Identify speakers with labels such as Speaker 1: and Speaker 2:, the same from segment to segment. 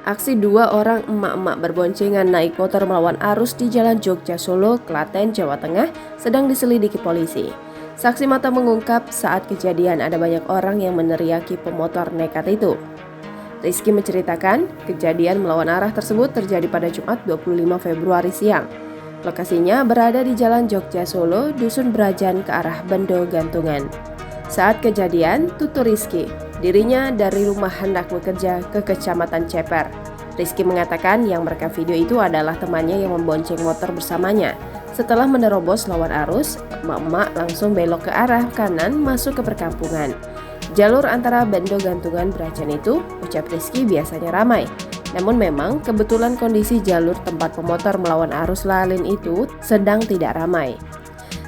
Speaker 1: Aksi dua orang emak-emak berboncengan naik motor melawan arus di Jalan Jogja Solo, Klaten, Jawa Tengah sedang diselidiki polisi. Saksi mata mengungkap saat kejadian ada banyak orang yang meneriaki pemotor nekat itu. Rizky menceritakan, kejadian melawan arah tersebut terjadi pada Jumat 25 Februari siang. Lokasinya berada di Jalan Jogja Solo, Dusun Brajan ke arah Bendo Gantungan. Saat kejadian, tutur Rizky, dirinya dari rumah hendak bekerja ke Kecamatan Ceper. Rizky mengatakan yang merekam video itu adalah temannya yang membonceng motor bersamanya. Setelah menerobos lawan arus, emak-emak langsung belok ke arah kanan masuk ke perkampungan. Jalur antara Bendo Gantungan Brajan itu, ucap Rizky, biasanya ramai. Namun memang kebetulan kondisi jalur tempat pemotor melawan arus lalin itu sedang tidak ramai.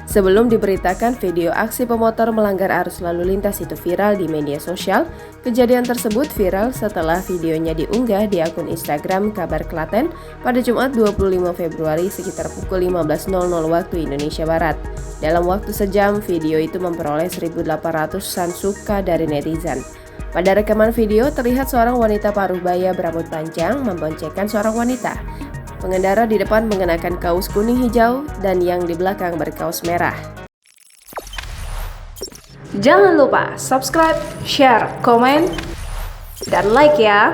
Speaker 1: Sebelum diberitakan video aksi pemotor melanggar arus lalu lintas itu viral di media sosial, kejadian tersebut viral setelah videonya diunggah di akun Instagram Kabar Klaten pada Jumat 25 Februari sekitar pukul 15.00 waktu Indonesia Barat. Dalam waktu sejam, video itu memperoleh 1.800-an suka dari netizen. Pada rekaman video, terlihat seorang wanita paruh baya berambut panjang memboncengkan seorang wanita. Pengendara di depan mengenakan kaos kuning hijau dan yang di belakang berkaos merah.
Speaker 2: Jangan lupa subscribe, share, komen, dan like ya!